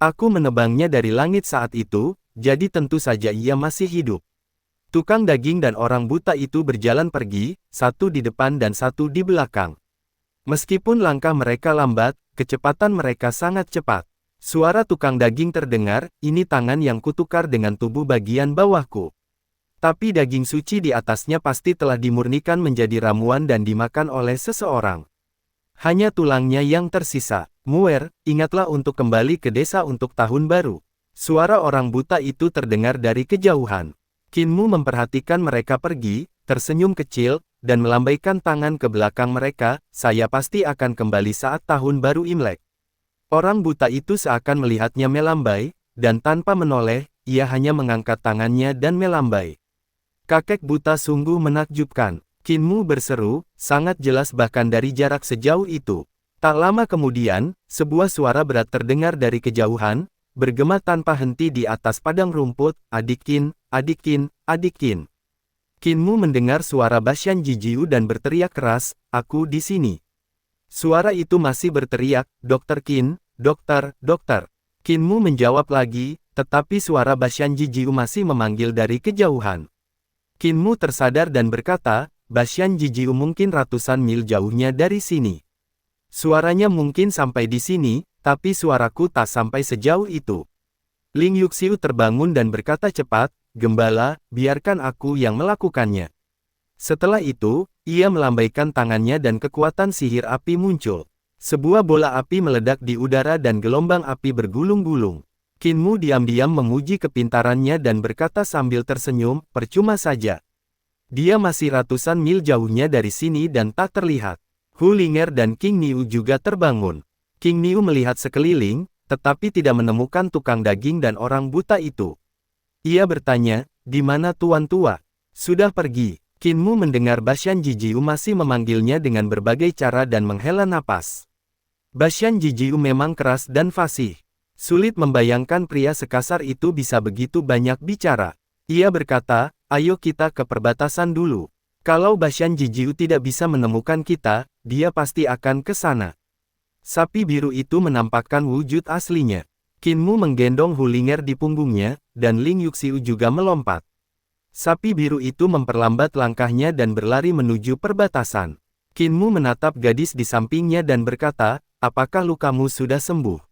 Aku menebangnya dari langit saat itu, jadi tentu saja ia masih hidup. Tukang daging dan orang buta itu berjalan pergi, satu di depan dan satu di belakang. Meskipun langkah mereka lambat, kecepatan mereka sangat cepat. Suara tukang daging terdengar, ini tangan yang kutukar dengan tubuh bagian bawahku. Tapi daging suci di atasnya pasti telah dimurnikan menjadi ramuan dan dimakan oleh seseorang. Hanya tulangnya yang tersisa. Muer, ingatlah untuk kembali ke desa untuk tahun baru. Suara orang buta itu terdengar dari kejauhan. Kinmu memperhatikan mereka pergi, tersenyum kecil, dan melambaikan tangan ke belakang mereka, saya pasti akan kembali saat tahun baru Imlek. Orang buta itu seakan melihatnya melambai, dan tanpa menoleh, ia hanya mengangkat tangannya dan melambai. Kakek buta sungguh menakjubkan. Kinmu berseru, sangat jelas bahkan dari jarak sejauh itu. Tak lama kemudian, sebuah suara berat terdengar dari kejauhan, bergema tanpa henti di atas padang rumput, Adik Qin, Adik Qin, Adik Qin. Kinmu mendengar suara Basyan Jijiu dan berteriak keras, aku di sini. Suara itu masih berteriak, Dokter Qin, dokter, dokter. Kinmu menjawab lagi, tetapi suara Basyan Jijiu masih memanggil dari kejauhan. Kinmu tersadar dan berkata, Basyan Jijiu mungkin ratusan mil jauhnya dari sini. Suaranya mungkin sampai di sini, tapi suaraku tak sampai sejauh itu. Ling Yuxiu terbangun dan berkata cepat, Gembala, biarkan aku yang melakukannya. Setelah itu, ia melambaikan tangannya dan kekuatan sihir api muncul. Sebuah bola api meledak di udara dan gelombang api bergulung-gulung. Kinmu diam-diam memuji kepintarannya dan berkata sambil tersenyum, percuma saja. Dia masih ratusan mil jauhnya dari sini dan tak terlihat. Hu Linger dan King Niu juga terbangun. King Niu melihat sekeliling, tetapi tidak menemukan tukang daging dan orang buta itu. Ia bertanya, di mana Tuan Tua? Sudah pergi. Kinmu mendengar Basyan Jijiu masih memanggilnya dengan berbagai cara dan menghela napas. Basyan Jijiu memang keras dan fasih. Sulit membayangkan pria sekasar itu bisa begitu banyak bicara. Ia berkata, ayo kita ke perbatasan dulu. Kalau Basyan Jijiu tidak bisa menemukan kita, dia pasti akan ke sana. Sapi biru itu menampakkan wujud aslinya. Kinmu menggendong Hu Linger di punggungnya, dan Ling Yuxiu juga melompat. Sapi biru itu memperlambat langkahnya dan berlari menuju perbatasan. Kinmu menatap gadis di sampingnya dan berkata, apakah lukamu sudah sembuh?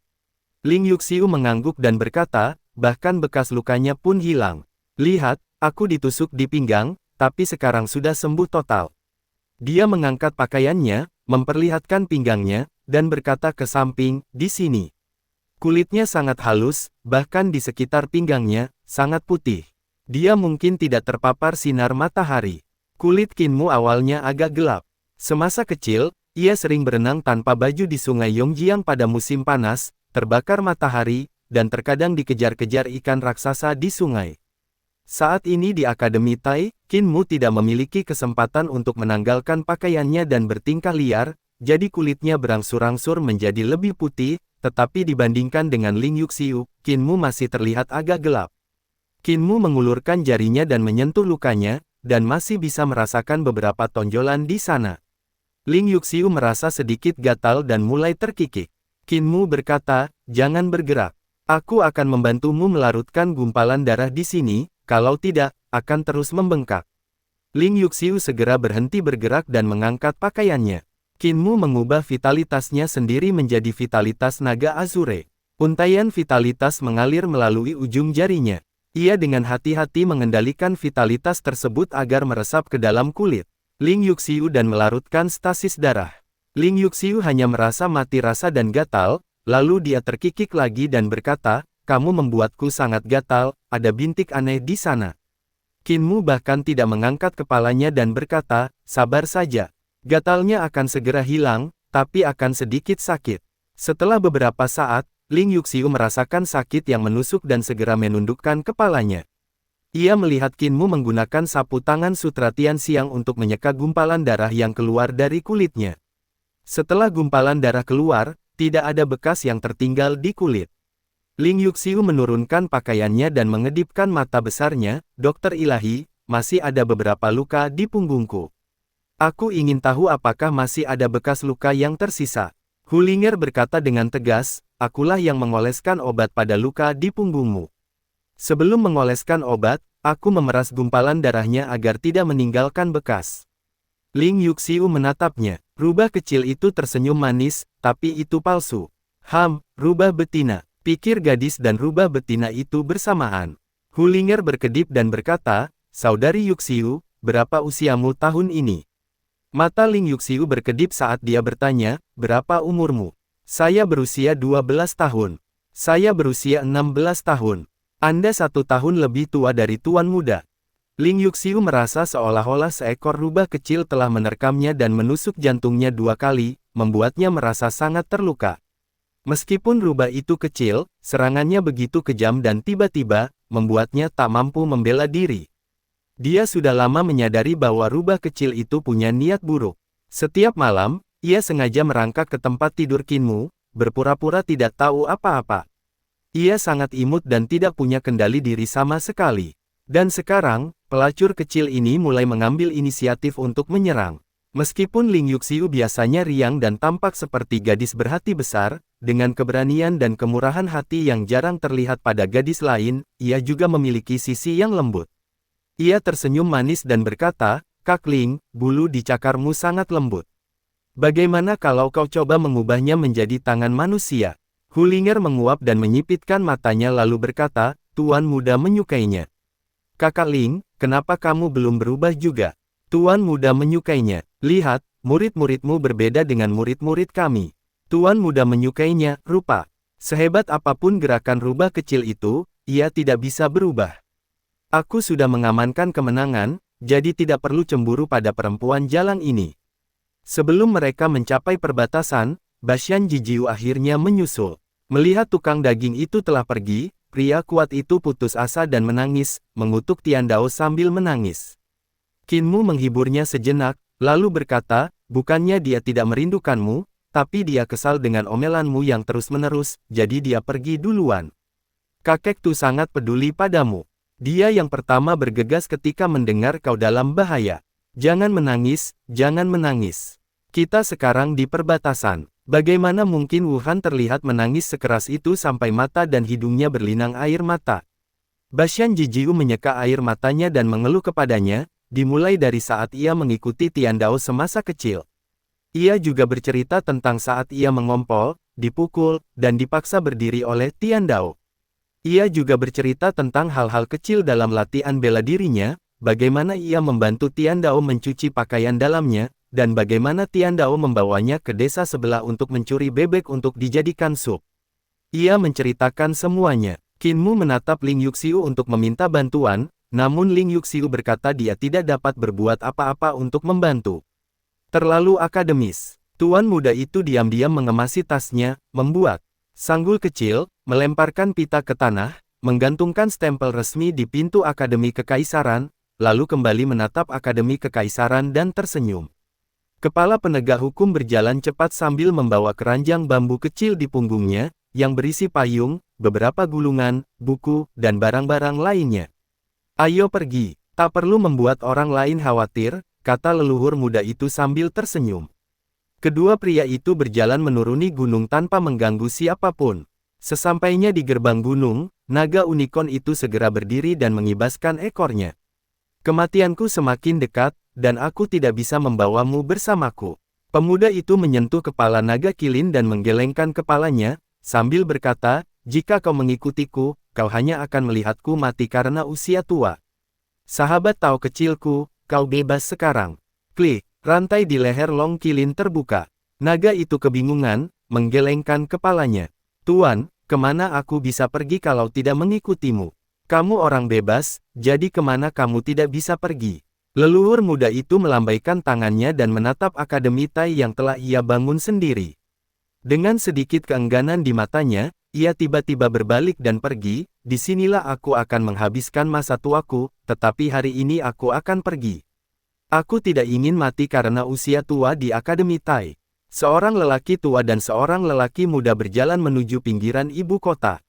Ling Yuxiu mengangguk dan berkata, bahkan bekas lukanya pun hilang. Lihat, aku ditusuk di pinggang, tapi sekarang sudah sembuh total. Dia mengangkat pakaiannya, memperlihatkan pinggangnya, dan berkata ke samping, di sini. Kulitnya sangat halus, bahkan di sekitar pinggangnya, sangat putih. Dia mungkin tidak terpapar sinar matahari. Kulit Kinmu awalnya agak gelap. Semasa kecil, ia sering berenang tanpa baju di sungai Yongjiang pada musim panas, terbakar matahari, dan terkadang dikejar-kejar ikan raksasa di sungai. Saat ini di Akademi Tai, Kinmu tidak memiliki kesempatan untuk menanggalkan pakaiannya dan bertingkah liar, jadi kulitnya berangsur-angsur menjadi lebih putih, tetapi dibandingkan dengan Ling Yuxiu, Kinmu masih terlihat agak gelap. Kinmu mengulurkan jarinya dan menyentuh lukanya, dan masih bisa merasakan beberapa tonjolan di sana. Ling Yuxiu merasa sedikit gatal dan mulai terkikik. Kinmu berkata, jangan bergerak. Aku akan membantumu melarutkan gumpalan darah di sini, kalau tidak, akan terus membengkak. Ling Yuxiu segera berhenti bergerak dan mengangkat pakaiannya. Kinmu mengubah vitalitasnya sendiri menjadi vitalitas naga azure. Untaian vitalitas mengalir melalui ujung jarinya. Ia dengan hati-hati mengendalikan vitalitas tersebut agar meresap ke dalam kulit Ling Yuxiu dan melarutkan stasis darah. Ling Yuxiu hanya merasa mati rasa dan gatal, lalu dia terkikik lagi dan berkata, kamu membuatku sangat gatal, ada bintik aneh di sana. Kinmu bahkan tidak mengangkat kepalanya dan berkata, sabar saja. Gatalnya akan segera hilang, tapi akan sedikit sakit. Setelah beberapa saat, Ling Yuxiu merasakan sakit yang menusuk dan segera menundukkan kepalanya. Ia melihat Kinmu menggunakan sapu tangan Sutra Tianxiang untuk menyeka gumpalan darah yang keluar dari kulitnya. Setelah gumpalan darah keluar, tidak ada bekas yang tertinggal di kulit. Ling Yuxiu menurunkan pakaiannya dan mengedipkan mata besarnya, Dokter Ilahi, masih ada beberapa luka di punggungku. Aku ingin tahu apakah masih ada bekas luka yang tersisa. Hu Linger berkata dengan tegas, akulah yang mengoleskan obat pada luka di punggungmu. Sebelum mengoleskan obat, aku memeras gumpalan darahnya agar tidak meninggalkan bekas. Ling Yuxiu menatapnya. Rubah kecil itu tersenyum manis, tapi itu palsu. Rubah betina. Pikir gadis dan rubah betina itu bersamaan. Hulinger berkedip dan berkata, Saudari Yuxiu, berapa usiamu tahun ini? Mata Ling Yuxiu berkedip saat dia bertanya, berapa umurmu? Saya berusia 12 tahun. Saya berusia 16 tahun. Anda 1 tahun lebih tua dari tuan muda. Ling Yuxiu merasa seolah-olah seekor rubah kecil telah menerkamnya dan menusuk jantungnya 2 kali, membuatnya merasa sangat terluka. Meskipun rubah itu kecil, serangannya begitu kejam dan tiba-tiba, membuatnya tak mampu membela diri. Dia sudah lama menyadari bahwa rubah kecil itu punya niat buruk. Setiap malam, ia sengaja merangkak ke tempat tidur Qinmu, berpura-pura tidak tahu apa-apa. Ia sangat imut dan tidak punya kendali diri sama sekali. Dan sekarang, pelacur kecil ini mulai mengambil inisiatif untuk menyerang. Meskipun Ling Yuxiu biasanya riang dan tampak seperti gadis berhati besar, dengan keberanian dan kemurahan hati yang jarang terlihat pada gadis lain, ia juga memiliki sisi yang lembut. Ia tersenyum manis dan berkata, Kak Ling, bulu di cakarmu sangat lembut. Bagaimana kalau kau coba mengubahnya menjadi tangan manusia? Hulinger menguap dan menyipitkan matanya lalu berkata, Tuan muda menyukainya. Kakak Ling, kenapa kamu belum berubah juga? Tuan muda menyukainya. Lihat, murid-muridmu berbeda dengan murid-murid kami. Tuan muda menyukainya, rupa. Sehebat apapun gerakan rubah kecil itu, ia tidak bisa berubah. Aku sudah mengamankan kemenangan, jadi tidak perlu cemburu pada perempuan jalang ini. Sebelum mereka mencapai perbatasan, Basyan Jijiu akhirnya menyusul. Melihat tukang daging itu telah pergi, pria kuat itu putus asa dan menangis, mengutuk Tian Dao sambil menangis. Qinmu menghiburnya sejenak, lalu berkata, bukannya dia tidak merindukanmu, tapi dia kesal dengan omelanmu yang terus-menerus, jadi dia pergi duluan. Kakek Tu sangat peduli padamu. Dia yang pertama bergegas ketika mendengar kau dalam bahaya. Jangan menangis, jangan menangis. Kita sekarang di perbatasan. Bagaimana mungkin Wuhan terlihat menangis sekeras itu sampai mata dan hidungnya berlinang air mata? Basyan Jijiu menyeka air matanya dan mengeluh kepadanya, dimulai dari saat ia mengikuti Tian Dao semasa kecil. Ia juga bercerita tentang saat ia mengompol, dipukul, dan dipaksa berdiri oleh Tian Dao. Ia juga bercerita tentang hal-hal kecil dalam latihan bela dirinya, bagaimana ia membantu Tian Dao mencuci pakaian dalamnya, dan bagaimana Tian Dao membawanya ke desa sebelah untuk mencuri bebek untuk dijadikan sup. Ia menceritakan semuanya. Qinmu menatap Ling Yuxiu untuk meminta bantuan, namun Ling Yuxiu berkata dia tidak dapat berbuat apa-apa untuk membantu. Terlalu akademis. Tuan muda itu diam-diam mengemasi tasnya, membuat sanggul kecil, melemparkan pita ke tanah, menggantungkan stempel resmi di pintu Akademi Kekaisaran, lalu kembali menatap Akademi Kekaisaran dan tersenyum. Kepala penegak hukum berjalan cepat sambil membawa keranjang bambu kecil di punggungnya, yang berisi payung, beberapa gulungan, buku, dan barang-barang lainnya. Ayo pergi, tak perlu membuat orang lain khawatir, kata leluhur muda itu sambil tersenyum. Kedua pria itu berjalan menuruni gunung tanpa mengganggu siapapun. Sesampainya di gerbang gunung, naga unicorn itu segera berdiri dan mengibaskan ekornya. Kematianku semakin dekat, dan aku tidak bisa membawamu bersamaku. Pemuda itu menyentuh kepala naga kilin dan menggelengkan kepalanya, sambil berkata, jika kau mengikutiku, kau hanya akan melihatku mati karena usia tua. Sahabat Tao kecilku, kau bebas sekarang. Klik, rantai di leher Long Kilin terbuka. Naga itu kebingungan, menggelengkan kepalanya. Tuan, kemana aku bisa pergi kalau tidak mengikutimu? Kamu orang bebas, jadi kemana kamu tidak bisa pergi? Leluhur muda itu melambaikan tangannya dan menatap Akademi Tai yang telah ia bangun sendiri. Dengan sedikit keengganan di matanya, ia tiba-tiba berbalik dan pergi, disinilah aku akan menghabiskan masa tuaku, tetapi hari ini aku akan pergi. Aku tidak ingin mati karena usia tua di Akademi Tai. Seorang lelaki tua dan seorang lelaki muda berjalan menuju pinggiran ibu kota.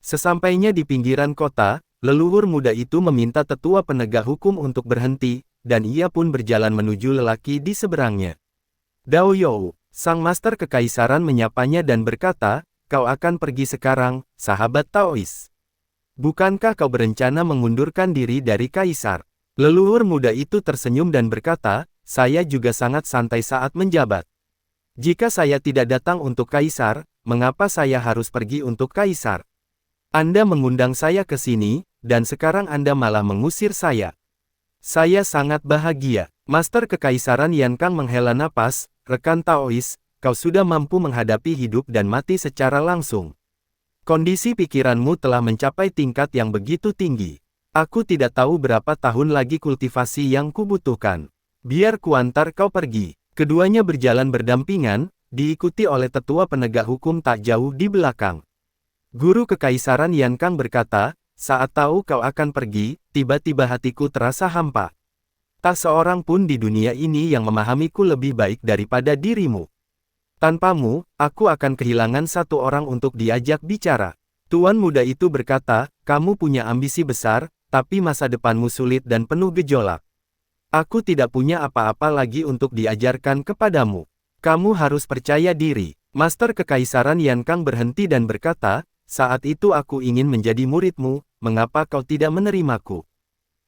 Sesampainya di pinggiran kota, leluhur muda itu meminta tetua penegak hukum untuk berhenti, dan ia pun berjalan menuju lelaki di seberangnya. Dao You, sang master kekaisaran menyapanya dan berkata, kau akan pergi sekarang, sahabat Taois? Bukankah kau berencana mengundurkan diri dari kaisar? Leluhur muda itu tersenyum dan berkata, saya juga sangat santai saat menjabat. Jika saya tidak datang untuk kaisar, mengapa saya harus pergi untuk kaisar? Anda mengundang saya ke sini, dan sekarang Anda malah mengusir saya. Saya sangat bahagia. Master Kekaisaran Yan Kang menghela napas, rekan Taois, kau sudah mampu menghadapi hidup dan mati secara langsung. Kondisi pikiranmu telah mencapai tingkat yang begitu tinggi. Aku tidak tahu berapa tahun lagi kultivasi yang kubutuhkan. Biar kuantar kau pergi. Keduanya berjalan berdampingan, diikuti oleh tetua penegak hukum tak jauh di belakang. Guru Kekaisaran Yan Kang berkata, saat tahu kau akan pergi, tiba-tiba hatiku terasa hampa. Tak seorang pun di dunia ini yang memahamiku lebih baik daripada dirimu. Tanpamu, aku akan kehilangan satu orang untuk diajak bicara. Tuan muda itu berkata, kamu punya ambisi besar, tapi masa depanmu sulit dan penuh gejolak. Aku tidak punya apa-apa lagi untuk diajarkan kepadamu. Kamu harus percaya diri. Master Kekaisaran Yan Kang berhenti dan berkata, saat itu aku ingin menjadi muridmu, mengapa kau tidak menerimaku?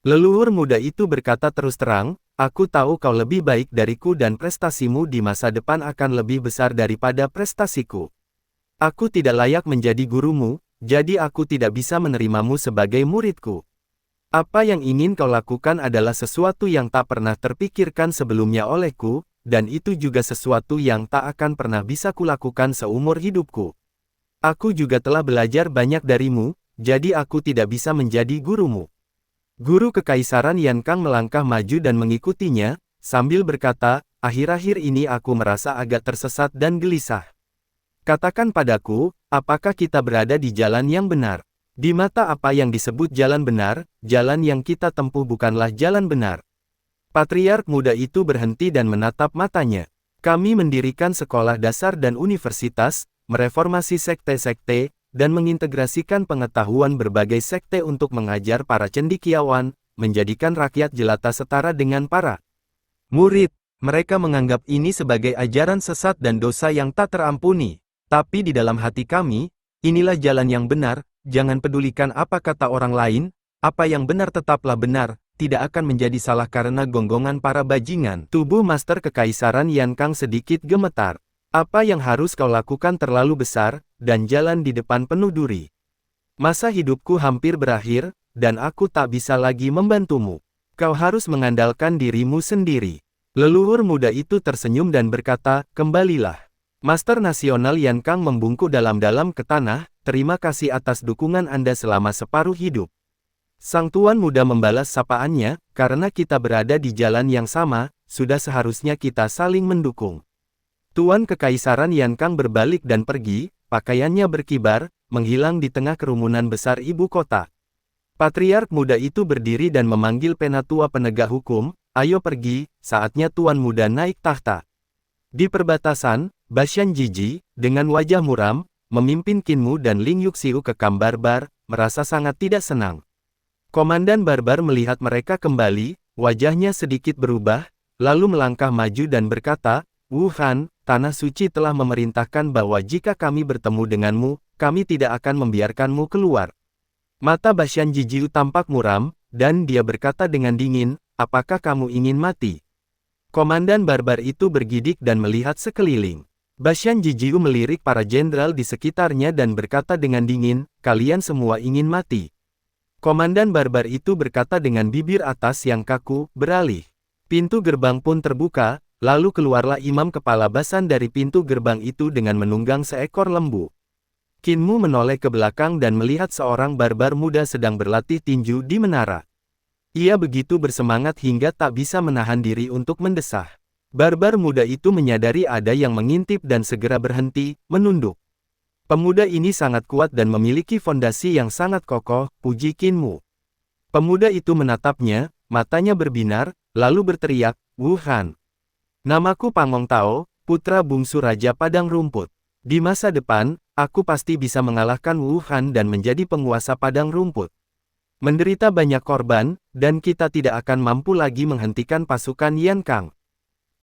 Leluhur muda itu berkata terus terang, aku tahu kau lebih baik dariku dan prestasimu di masa depan akan lebih besar daripada prestasiku. Aku tidak layak menjadi gurumu, jadi aku tidak bisa menerimamu sebagai muridku. Apa yang ingin kau lakukan adalah sesuatu yang tak pernah terpikirkan sebelumnya olehku, dan itu juga sesuatu yang tak akan pernah bisa kulakukan seumur hidupku. Aku juga telah belajar banyak darimu, jadi aku tidak bisa menjadi gurumu. Guru Kekaisaran Yan Kang melangkah maju dan mengikutinya, sambil berkata, akhir-akhir ini aku merasa agak tersesat dan gelisah. Katakan padaku, apakah kita berada di jalan yang benar? Di mata apa yang disebut jalan benar, jalan yang kita tempuh bukanlah jalan benar. Patriark muda itu berhenti dan menatap matanya. Kami mendirikan sekolah dasar dan universitas, mereformasi sekte-sekte, dan mengintegrasikan pengetahuan berbagai sekte untuk mengajar para cendekiawan, menjadikan rakyat jelata setara dengan para murid. Mereka menganggap ini sebagai ajaran sesat dan dosa yang tak terampuni. Tapi di dalam hati kami, inilah jalan yang benar, jangan pedulikan apa kata orang lain, apa yang benar tetaplah benar, tidak akan menjadi salah karena gonggongan para bajingan. Tubuh Master Kekaisaran Yan Kang sedikit gemetar. Apa yang harus kau lakukan terlalu besar, dan jalan di depan penuh duri. Masa hidupku hampir berakhir, dan aku tak bisa lagi membantumu. Kau harus mengandalkan dirimu sendiri. Leluhur muda itu tersenyum dan berkata, kembalilah. Master Nasional Yan Kang membungkuk dalam-dalam ke tanah, terima kasih atas dukungan Anda selama separuh hidup. Sang tuan muda membalas sapaannya, karena kita berada di jalan yang sama, sudah seharusnya kita saling mendukung. Tuan Kekaisaran Yan Kang berbalik dan pergi, pakaiannya berkibar, menghilang di tengah kerumunan besar ibu kota. Patriark muda itu berdiri dan memanggil penatua penegak hukum, ayo pergi, saatnya tuan muda naik tahta. Di perbatasan, Bashan Jiji, dengan wajah muram, memimpin Kinmu dan Ling Yuxiu ke kamp barbar, merasa sangat tidak senang. Komandan barbar melihat mereka kembali, wajahnya sedikit berubah, lalu melangkah maju dan berkata, Wuhan, Tanah Suci telah memerintahkan bahwa jika kami bertemu denganmu, kami tidak akan membiarkanmu keluar. Mata Bashan Jijiu tampak muram, dan dia berkata dengan dingin, apakah kamu ingin mati? Komandan barbar itu bergidik dan melihat sekeliling. Bashan Jijiu melirik para jenderal di sekitarnya dan berkata dengan dingin, kalian semua ingin mati. Komandan barbar itu berkata dengan bibir atas yang kaku, beralih. Pintu gerbang pun terbuka. Lalu keluarlah imam kepala basan dari pintu gerbang itu dengan menunggang seekor lembu. Kinmu menoleh ke belakang dan melihat seorang barbar muda sedang berlatih tinju di menara. Ia begitu bersemangat hingga tak bisa menahan diri untuk mendesah. Barbar muda itu menyadari ada yang mengintip dan segera berhenti, menunduk. Pemuda ini sangat kuat dan memiliki fondasi yang sangat kokoh, puji Kinmu. Pemuda itu menatapnya, matanya berbinar, lalu berteriak, Wuhan. Namaku Pangong Tao, putra bungsu Raja Padang Rumput. Di masa depan, aku pasti bisa mengalahkan Wuhan dan menjadi penguasa Padang Rumput. Menderita banyak korban, dan kita tidak akan mampu lagi menghentikan pasukan Yan Kang.